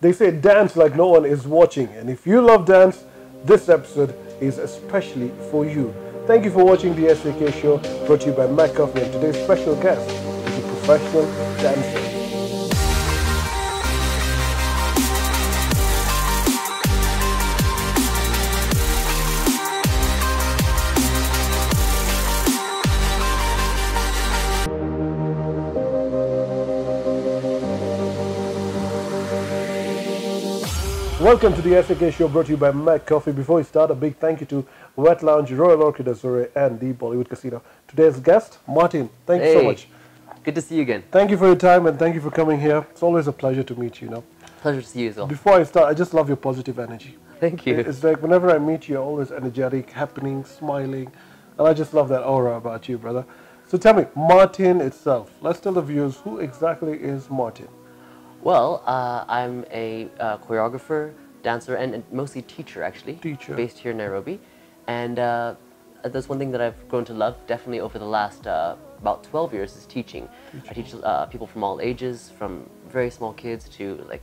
They say dance like no one is watching. And if you love dance, this episode is especially for you. Thank you for watching the SAK show, brought to you by MacCoffee. And today's special guest is a professional dancer. Welcome to the SAK show, brought to you by MacCoffee. Before we start, a big thank you to Wet Lounge, Royal Orchid Azure, and the Bollywood Casino. Today's guest, Martin. Thank you so much. Good to see you again. Thank you for your time and thank you for coming here. It's always a pleasure to meet you. Pleasure to see you as well. Before I start, I just love your positive energy. Thank you. It's like whenever I meet you, you're always energetic, happening, smiling, and I just love that aura about you, brother. So tell me, Martin itself. Let's tell the viewers, who exactly is Martin? Well, I'm a choreographer, dancer, and mostly teacher, actually. Teacher. Based here in Nairobi. And that's one thing that I've grown to love, definitely over the last about 12 years, is teaching. I teach people from all ages, from very small kids to like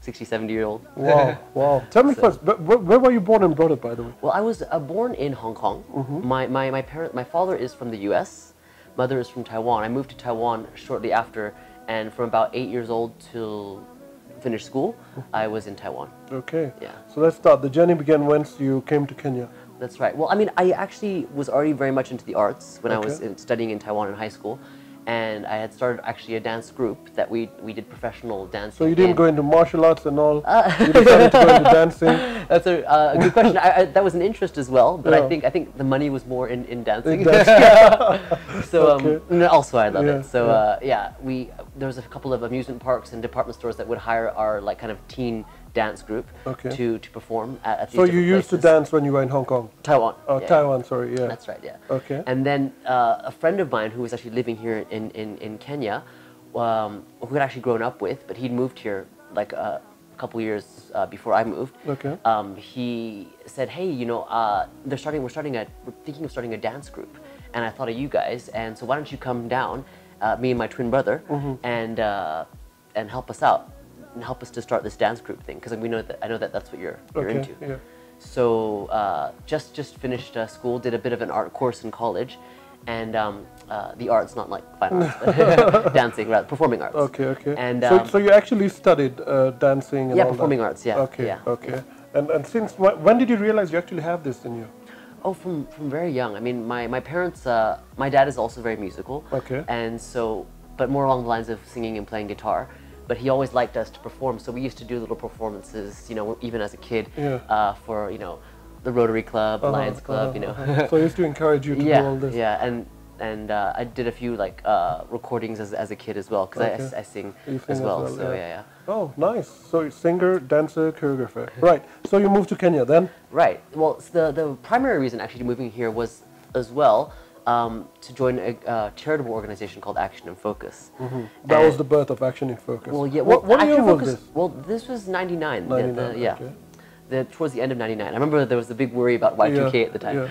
60, 70-year-old. Wow, wow. Tell me first, where were you born and brought up, by the way? Well, I was born in Hong Kong. My father is from the US, mother is from Taiwan. I moved to Taiwan shortly after, and from about 8 years old till finish school, I was in Taiwan. Okay. Yeah. So let's start. The journey began once you came to Kenya. That's right. Well, I mean, I actually was already very much into the arts when I was studying in Taiwan in high school. And I had started actually a dance group that we did professional dancing. So you didn't go into martial arts and all? You decided to go into dancing? That's a good question. That was an interest as well, but I think the money was more in dancing. So also I love it. So there was a couple of amusement parks and department stores that would hire our like kind of teen dance group to perform at these So you used to dance when you were in Hong Kong? Taiwan. Oh, yeah. Taiwan, sorry, yeah. That's right, yeah. Okay. And then a friend of mine who was actually living here in Kenya, who had actually grown up with, but he'd moved here like a couple years before I moved. Okay. He said, hey, you know, we're thinking of starting a dance group, and I thought of you guys, and so why don't you come down, me and my twin brother, and help us out. And help us to start this dance group thing, because I know that that's what you're into. Yeah. So just finished school, did a bit of an art course in college, and the arts, not like fine arts, but dancing, rather performing arts. Okay. And so you actually studied dancing and all performing that? arts. Yeah. Okay. Yeah. Okay. And since when did you realize you actually have this in you? Oh, from very young. I mean, my parents, my dad is also very musical. Okay. And so, but more along the lines of singing and playing guitar. But he always liked us to perform, so we used to do little performances, you know, even as a kid, for, you know, the Rotary Club, Lions Club, you know. So he used to encourage you to do all this? Yeah, and I did a few, like, recordings as a kid as well, because I sing as well, so yeah. Oh, nice. So you're singer, dancer, choreographer. Right, so you moved to Kenya then? Right. Well, the primary reason actually to moving here was, as well, to join a charitable organization called Action and Focus. That was the birth of Action and Focus. Well, yeah. What year was this? Well, this was 99. 99, yeah. okay. Towards the end of 99. I remember there was a big worry about Y2K at the time.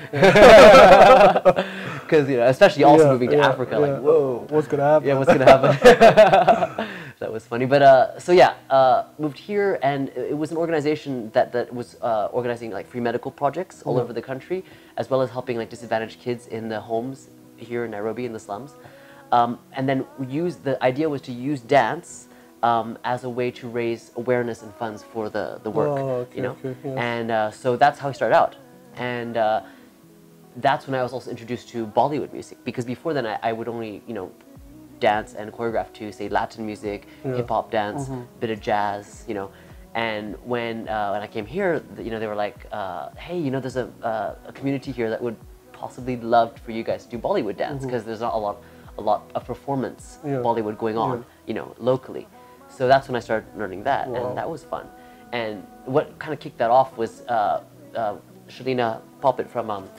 Because, you know, especially also moving to Africa, like, whoa. What's going to happen? Yeah, what's going to happen? That was funny. But, so yeah, moved here, and it was an organization that was organizing, like, free medical projects all over the country, as well as helping, like, disadvantaged kids in the homes here in Nairobi in the slums. And then the idea was to use dance as a way to raise awareness and funds for the work, you know? And so that's how I started out. And that's when I was also introduced to Bollywood music, because before then I would only, you know, dance and choreograph to, say, Latin music, hip-hop dance, bit of jazz, you know. And when I came here, you know, they were like, hey, you know, there's a community here that would possibly love for you guys to do Bollywood dance, because there's not a lot of performance Bollywood going on, you know, locally. So that's when I started learning that, and that was fun. And what kind of kicked that off was Shalina Poppet from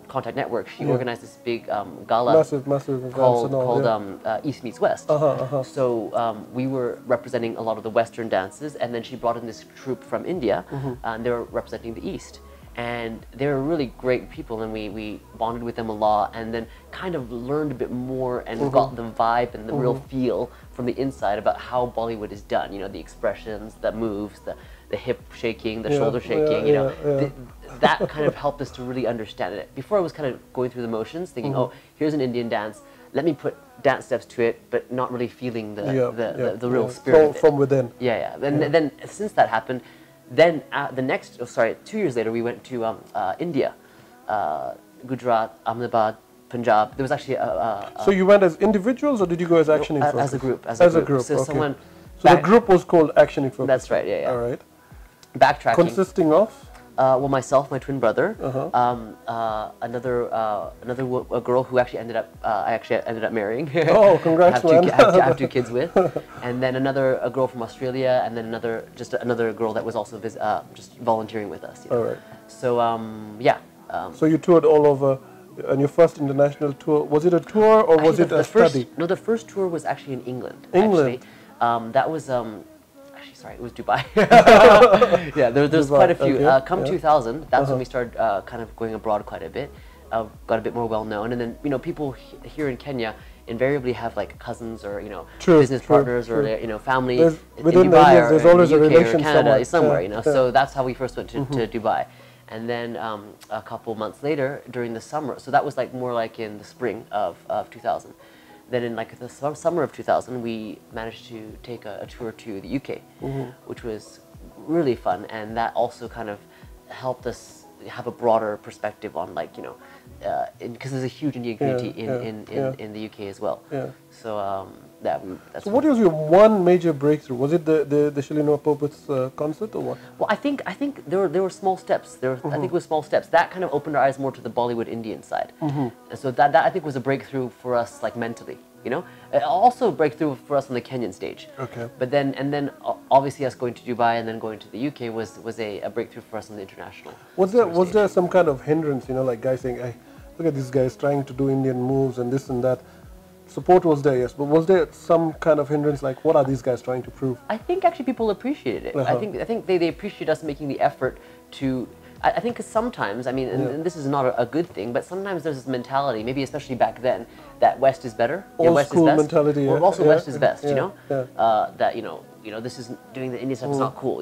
Contact Network. She organized this big gala massive called East Meets West. So we were representing a lot of the Western dances, and then she brought in this troupe from India, and they were representing the East. And they were really great people, and we bonded with them a lot, and then kind of learned a bit more and got the vibe and the real feel from the inside about how Bollywood is done. You know, the expressions, the moves, the hip shaking, the shoulder shaking. You know, that kind of helped us to really understand it. Before I was kind of going through the motions, thinking, oh, here's an Indian dance. Let me put dance steps to it, but not really feeling the real spirit from within. Then since that happened, then the next 2 years later, we went to India, Gujarat, Ahmedabad, Punjab. There was actually so you went as individuals, or did you go as Action in Focus? As a group. As a group. So okay. So the group was called Action in Focus. That's right. Yeah. All right. Backtracking. Consisting of? Well, myself, my twin brother, another girl who actually I actually ended up marrying. Oh, congrats, man! I have 2 kids with, and then a girl from Australia, and then another girl that was also just volunteering with us. You know? All right. So yeah. So you toured all over, and your first international tour, was it a tour or was it a study? No, the first tour was actually in England. England. Actually. That was sorry, it was Dubai. Yeah, there's quite a few. Okay. Come 2000, that's when we started kind of going abroad quite a bit. Got a bit more well known, and then people here in Kenya invariably have like cousins or business partners or family within in Dubai the Indians, there's always or a relation or Canada somewhere. So that's how we first went to Dubai, and then a couple months later during the summer. So that was like more like in the spring of 2000. Then in like the summer of 2000, we managed to take a tour to the UK, which was really fun, and that also kind of helped us have a broader perspective on because there's a huge Indian community in the UK as well. So that's. So what was your one major breakthrough? Was it the Shalino Popit's concert or what? Well, I think there were small steps. I think it was small steps that kind of opened our eyes more to the Bollywood Indian side, and so that I think was a breakthrough for us, like mentally. Also a breakthrough for us on the Kenyan stage. Okay. But then obviously us going to Dubai and then going to the UK was a breakthrough for us on the international. Was there some kind of hindrance? Like guys saying, "Hey, look at these guys trying to do Indian moves and this and that." Support was there, yes, but was there some kind of hindrance? Like, what are these guys trying to prove? I think actually people appreciated it. I think they appreciate us making the effort to. I think because sometimes, I mean, and this is not a good thing, but sometimes there's this mentality, maybe especially back then, that West is better. Old West school is best. mentality. Well, also West is best, that this is doing the Indian stuff is not cool,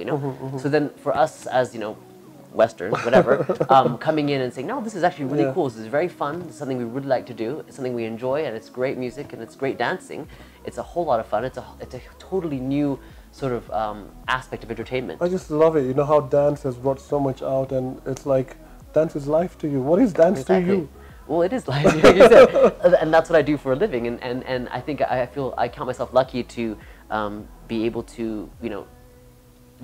So then for us as Westerns, whatever, coming in and saying, no, this is actually really cool. This is very fun. It's something we really like to do. It's something we enjoy, and it's great music and it's great dancing. It's a whole lot of fun. It's a totally new sort of aspect of entertainment. I just love it. How dance has brought so much out, and it's like dance is life to you. What is dance to you? Well, it is life, like you said, and that's what I do for a living. And I think I count myself lucky to be able to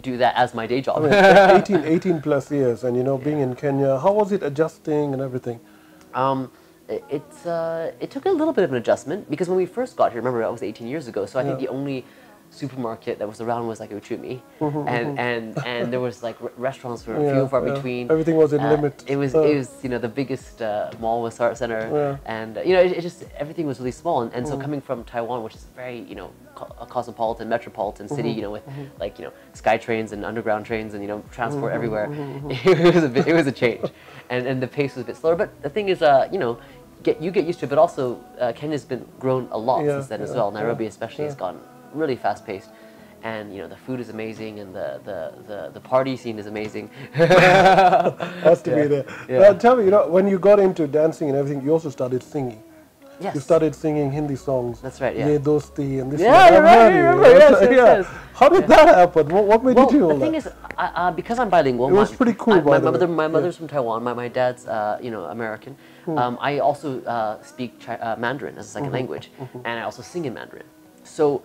do that as my day job. I mean, 18 plus years, and being in Kenya, how was it adjusting and everything? It took a little bit of an adjustment because when we first got here, remember, that was 18 years ago. So I think the only supermarket that was around was like Uchumi, and there was like restaurants were few and far between. Everything was in limit. It was the biggest mall was Art Center, and it just everything was really small. And so coming from Taiwan, which is very a cosmopolitan, metropolitan city, with like sky trains and underground trains and transport everywhere, it was a change, and the pace was a bit slower. But the thing is, you get used to it. But also, Kenya's been grown a lot since then as well. Nairobi especially has gone really fast paced, and the food is amazing, and the party scene is amazing. Has to be there. Now, tell me, when you got into dancing and everything, you also started singing. Yes. You started singing Hindi songs. That's right. Yeah. Ye Dosti and this. Yeah, you're right. Yes. How did that happen? What made you do all that? The thing is, because I'm bilingual. It was pretty cool. My mother's from Taiwan. My dad's American. I also speak Mandarin as a second language, and I also sing in Mandarin. So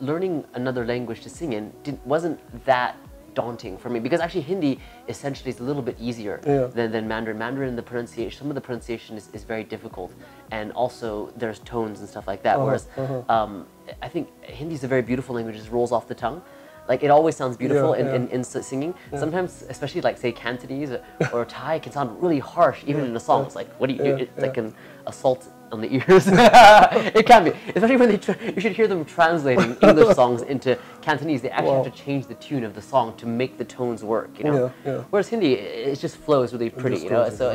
learning another language to sing in wasn't that daunting for me, because actually Hindi essentially is a little bit easier than Mandarin. Mandarin, some of the pronunciation is very difficult, and also there's tones and stuff like that. Whereas I think Hindi is a very beautiful language; it just rolls off the tongue. Like it always sounds beautiful in singing. Sometimes, especially like say Cantonese or Thai, can sound really harsh even in a song. It's like, what do you do? It's like an assault on the ears. It can be, especially when you should hear them translating English songs into Cantonese. They actually have to change the tune of the song to make the tones work. Whereas Hindi, it just flows really pretty. So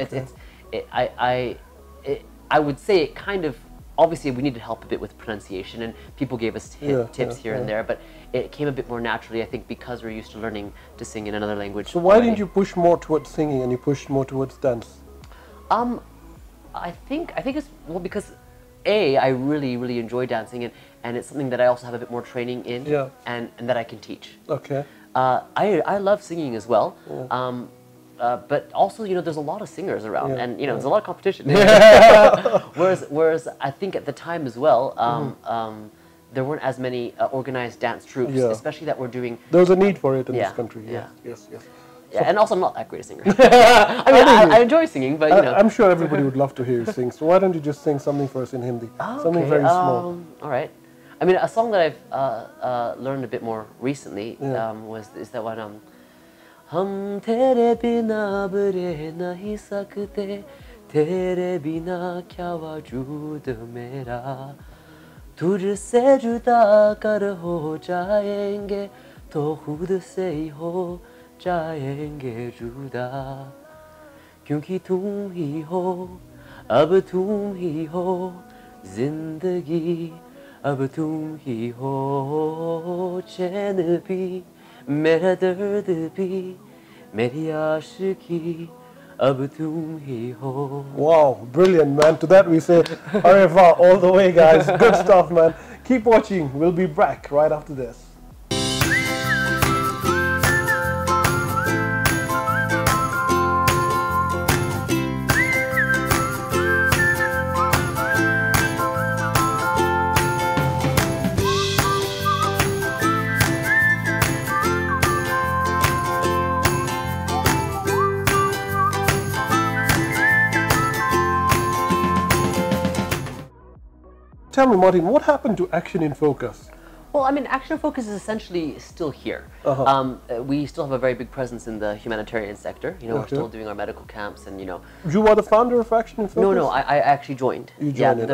I would say it kind of obviously we needed help a bit with pronunciation, and people gave us tips here and there, but it came a bit more naturally, I think, because we're used to learning to sing in another language. So why didn't you push more towards singing and you pushed more towards dance? I think it's, well, because I really enjoy dancing, and it's something that I also have a bit more training in, and that I can teach. Okay. I love singing as well. But also, you know, there's a lot of singers around, and you know, there's a lot of competition. whereas I think at the time as well, there weren't as many organized dance troupes, especially that were doing. There was a need for it in this country. Yes. Yeah, and also I'm not that great a singer. I mean, I enjoy singing, but you know. I'm sure everybody would love to hear you sing. So why don't you just sing something for us in Hindi? Something very small. All right. I mean, a song that I've learned a bit more recently is that one. हम तेरे बिना बुरे नहीं सकते, तेरे बिना क्या वजूद मेरा, तुझसे जुदा कर हो जाएंगे तो खुद से ही हो जाएंगे जुदा, क्योंकि तुम ही हो, अब तुम ही हो जिंदगी, अब तुम ही हो चैन भी, मेरा दर्द भी, मेरी आशिकी, अब तुम ही हो. Wow, brilliant, man. To that we say, au revoir all the way, guys. Good stuff, man. Keep watching. We'll be back right after this. Tell me, Martin, what happened to Action in Focus? Well, I mean, Action in Focus is essentially still here. We still have a very big presence in the humanitarian sector. You know, we're still doing our medical camps, and you know. You were the founder of Action in Focus? No, I actually joined. You joined it.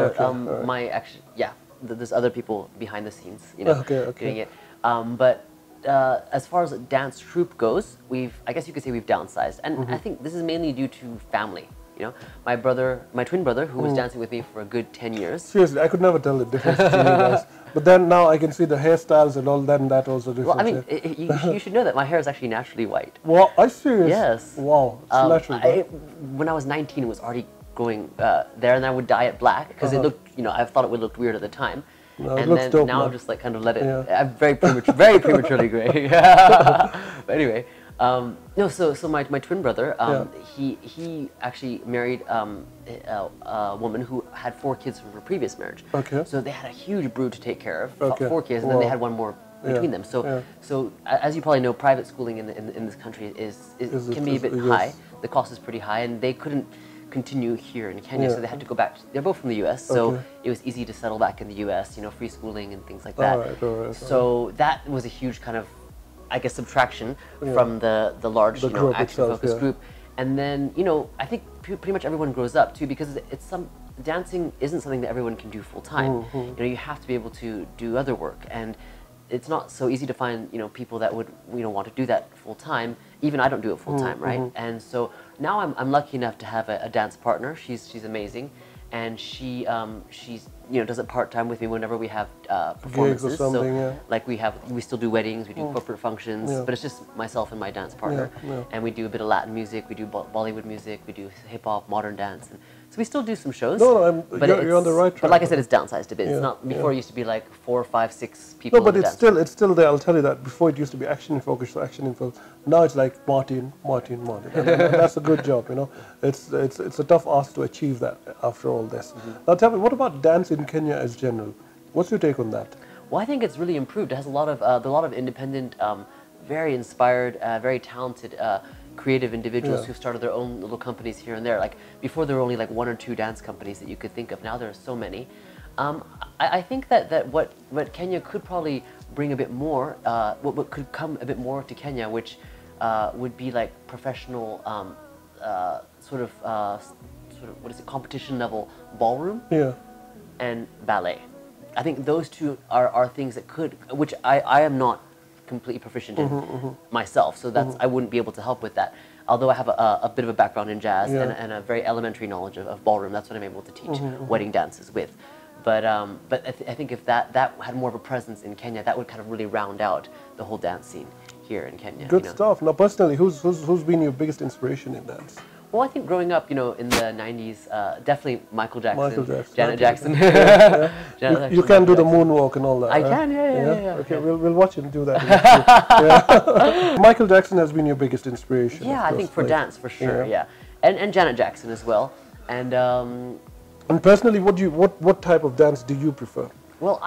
There's other people behind the scenes, you know, doing it. But as far as dance troupe goes, I guess you could say we've downsized, and I think this is mainly due to family. You know, my twin brother, who was dancing with me for a good 10 years. Seriously, I could never tell the difference between you guys. But then now I can see the hairstyles and all that, and that also different. Well, I mean, you should know that my hair is actually naturally white. Well, are you serious? Yes. Wow, it's natural. When I was 19, it was already going there, and I would dye it black because it looked, you know, I thought it would look weird at the time. No, and then dope, now I've just like kind of let it. I'm very prematurely gray. But anyway. No, so my twin brother, he actually married a woman who had 4 kids from her previous marriage. Okay. So they had a huge brood to take care of, 4 kids, and then they had one more between them. So as you probably know, private schooling in this country can be a bit high. The cost is pretty high, and they couldn't continue here in Kenya, so they had to go back. They're both from the U.S., so it was easy to settle back in the U.S. You know, free schooling and things like that. All right. So that was a huge kind of, I guess, subtraction from the large, Action Focus group. And then, you know, I think pretty much everyone grows up too, because dancing isn't something that everyone can do full time. You know, you have to be able to do other work, and it's not so easy to find, you know, people that would, you know, want to do that full time. Even I don't do it full time, right? And so now I'm lucky enough to have a dance partner. She's amazing, and she's you know, does it part time with me whenever we have performances. Gigs or something, so like we still do weddings, we do corporate functions, but it's just myself and my dance partner, and we do a bit of Latin music, we do Bollywood music, we do hip hop, modern dance, and so we still do some shows. But you're on the right track. But like I said, it's downsized a bit. It's not before. It used to be like 4, 5, 6 people. No, but it's still there. I'll tell you that. Before it used to be Action in Focus, so Action in Focus. Now it's like Martin. And that's a good job, you know. It's a tough ask to achieve that after all this. Now tell me, what about dance in Kenya as general? What's your take on that? Well, I think it's really improved. It has a lot of independent, very inspired, very talented, creative individuals who've started their own little companies here and there. Like before, there were only like 1 or 2 dance companies that you could think of. Now there are so many. I think that what Kenya could probably bring a bit more, what could come a bit more to Kenya, which would be like professional, sort of what is it, competition level ballroom, and ballet. I think those two are things that could, which I am not completely proficient in myself, so that's I wouldn't be able to help with that. Although I have a bit of a background in jazz and a very elementary knowledge of ballroom, that's what I'm able to teach wedding dances with. But I think if that had more of a presence in Kenya, that would kind of really round out the whole dance scene here in Kenya. Good stuff. Now, personally, who's been your biggest inspiration in dance? Well, I think growing up, in the 90s, definitely Michael Jackson, Janet Jackson. You can do the moonwalk and all that. I can, yeah. Okay, we'll watch him do that. Michael Jackson has been your biggest inspiration. Yeah, I think for dance, for sure, yeah. And Janet Jackson as well. And personally, what type of dance do you prefer? Well,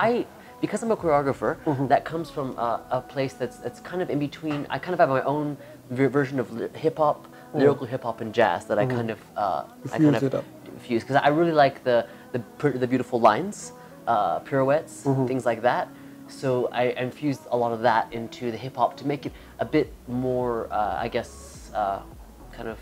because I'm a choreographer, that comes from a place that's kind of in between. I kind of have my own version of hip hop, lyrical hip hop and jazz that I kind of fuse because I really like the beautiful lines, pirouettes, things like that. So I infused a lot of that into the hip hop to make it a bit more, I guess, kind of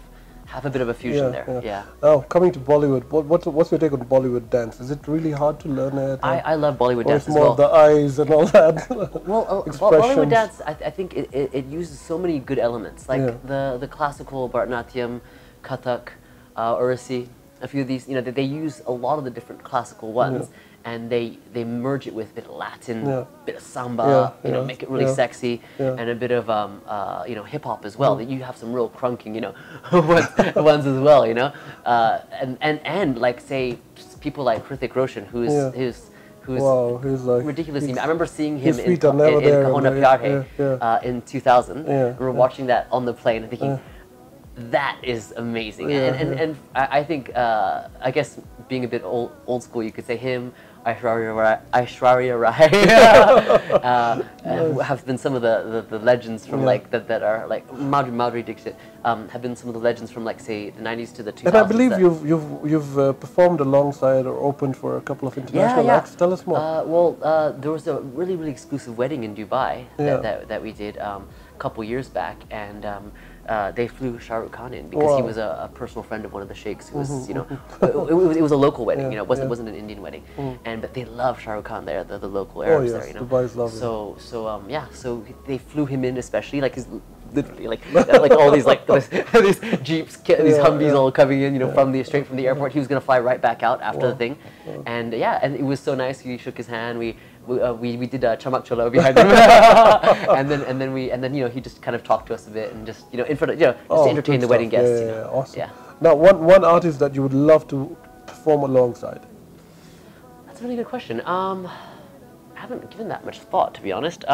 have a bit of a fusion there. Yeah. Now, coming to Bollywood, what's your take on Bollywood dance? Is it really hard to learn it? I love Bollywood dance as It's more well. the eyes and all that. Well, Bollywood dance, I think it uses so many good elements, like the classical Bharatanatyam, Kathak, Orisi. A few of these, they use a lot of the different classical ones, and they merge it with a bit of Latin, a bit of samba, make it really sexy, and a bit of hip hop as well. That you have some real crunking, ones as well, and like say people like Hrithik Roshan, who's wow, he's like ridiculously. I remember seeing him in Kahona Pyar in 2000. We were watching that on the plane and thinking, that is amazing. And I think, I guess being a bit old school, you could say him, Aishwarya Rai, have been some of the legends from that are like Madhuri Dixit, have been some of the legends from say the 90s to the 2000s. And I believe you've performed alongside or opened for a couple of international acts. Tell us more. There was a really exclusive wedding in Dubai that we did a couple years back, and they flew Shah Rukh Khan in because he was a personal friend of one of the sheikhs who was, it was a local wedding, it wasn't an Indian wedding, but they love Shah Rukh Khan there, the local Arabs there, Dubai's lovely. So they flew him in, especially his literally like all these these jeeps, these Humvees all coming in, straight from the airport. He was gonna fly right back out after the thing, and and it was so nice. We shook his hand. We did a chamak chola behind him, and then he just kind of talked to us a bit and just in front of just to entertain the wedding guests. Awesome. Yeah. Now, one artist that you would love to perform alongside. That's a really good question. I haven't given that much thought, to be honest.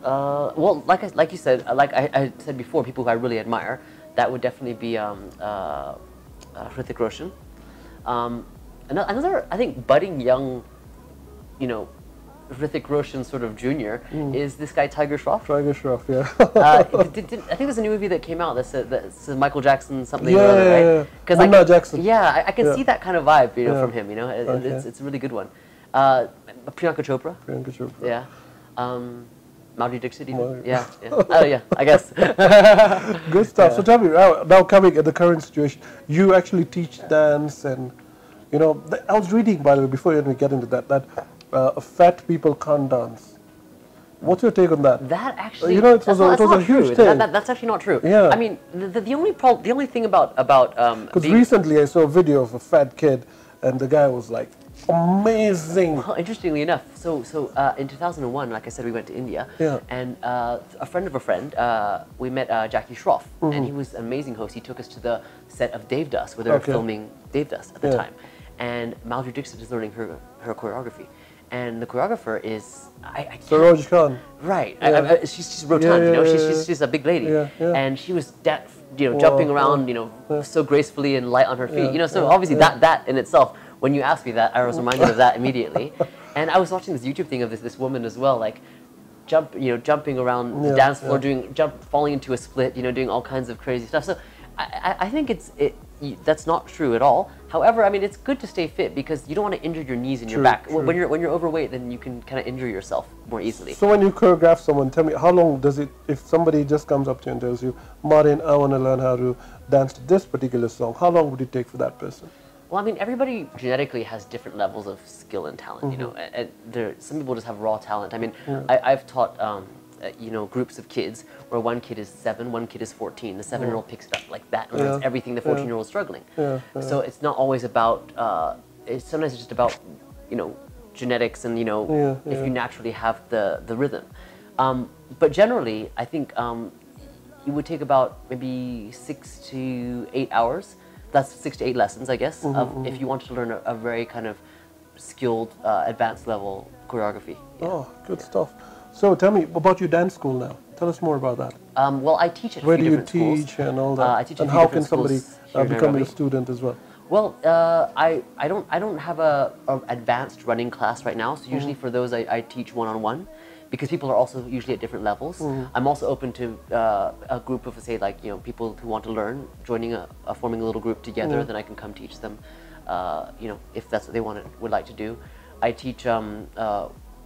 Well, like you said, like I said before, people who I really admire, that would definitely be Hrithik Roshan. Another, I think, budding young, Hrithik Roshan sort of junior is this guy Tiger Shroff. Tiger Shroff, yeah. I think there's a new movie that came out that's Michael Jackson something or other, right? Munna Jackson. Yeah, I can see that kind of vibe, from him. It's a really good one. Priyanka Chopra. Yeah. Madhuri Dixit, even. Yeah. Oh yeah, I guess. Good stuff. So tell me, now coming at the current situation, you actually teach dance, and I was reading, by the way, before we get into that fat people can't dance. What's your take on that? That actually, it was a huge thing. That's actually not true. Yeah. I mean, the only thing about because recently I saw a video of a fat kid, and the guy was like amazing. Well, interestingly enough, so in 2001, like I said, we went to India, and a friend of a friend, we met Jackie Shroff, and he was an amazing host. He took us to the set of Devdas, where they were filming Devdas at the time, and Madhuri Dixit is learning her choreography, and the choreographer is Saroj Khan. Right, she's rotund, she's a big lady, and she was jumping around, so gracefully and light on her feet, so obviously that in itself. When you asked me that, I was reminded of that immediately, and I was watching this YouTube thing of this woman as well, like jumping around the dance floor, falling into a split, doing all kinds of crazy stuff. So I think that's not true at all. However, I mean, it's good to stay fit because you don't want to injure your knees and your back. True. When you're overweight, then you can kind of injure yourself more easily. So when you choreograph someone, tell me, how long does it, if somebody just comes up to you and tells you, Martin, I want to learn how to dance to this particular song, how long would it take for that person? Well, I mean, everybody genetically has different levels of skill and talent, and some people just have raw talent. I mean, I've taught you know, groups of kids where one kid is 7, one kid is 14. The 7-year-old picks it up like that and learns everything the 14-year-old is struggling. So it's not always about, sometimes it's just about, you know, genetics and, you know, if you naturally have the rhythm. But generally, I think it would take about maybe 6 to 8 hours. That's 6 to 8 lessons, I guess, if you want to learn a very kind of skilled, advanced level choreography. Oh, good stuff. So tell me about your dance school now. Tell us more about that. Well, I teach at Where a few different schools. Where do you teach and all that? I teach at and a few how different can somebody schools become a student as well? Well, I don't have a advanced running class right now. So usually for those, I teach one-on-one, because people are also usually at different levels. I'm also open to a group of, say, like, you know, people who want to learn, joining forming a little group together. Then I can come teach them, you know, if that's what they would like to do. I teach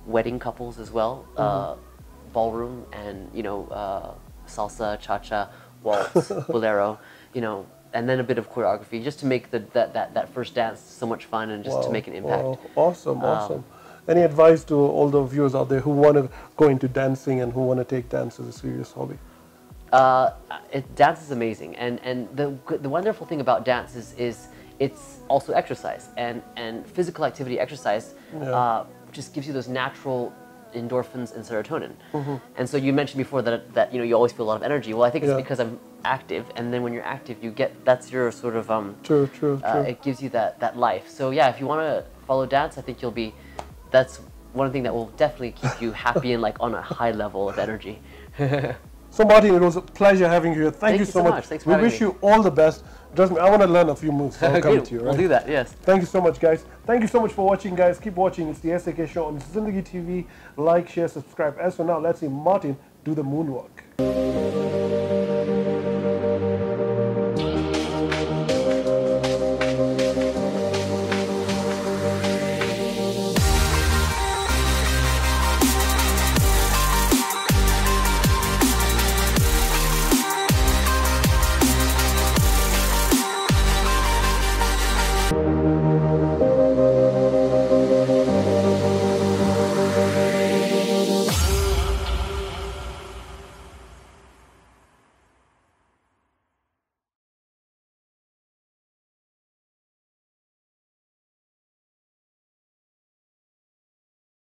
wedding couples as well, ballroom and, you know, salsa, cha-cha, waltz, bolero, you know, and then a bit of choreography, just to make that first dance so much fun and just to make an impact. Wow. Awesome, awesome. Any advice to all the viewers out there who want to go into dancing and who want to take dance as a serious hobby? Dance is amazing, and the wonderful thing about dance is it's also exercise, and physical activity exercise just gives you those natural endorphins and serotonin. And so you mentioned before that you know, you always feel a lot of energy. Well, I think it's because I'm active, and then when you're active, that's your sort of true. It gives you that life. So yeah, if you want to follow dance, I think that's one thing that will definitely keep you happy and like on a high level of energy. So Martin, it was a pleasure having you here. Thank you so much. Thanks for having me. We wish you all the best. Trust me, I want to learn a few moves, so I'll come to you. Right? We'll do that, yes. Thank you so much, guys. Thank you so much for watching, guys. Keep watching. It's the SAK Show on Zindagi TV. Like, share, subscribe. As for now, let's see Martin do the moonwalk.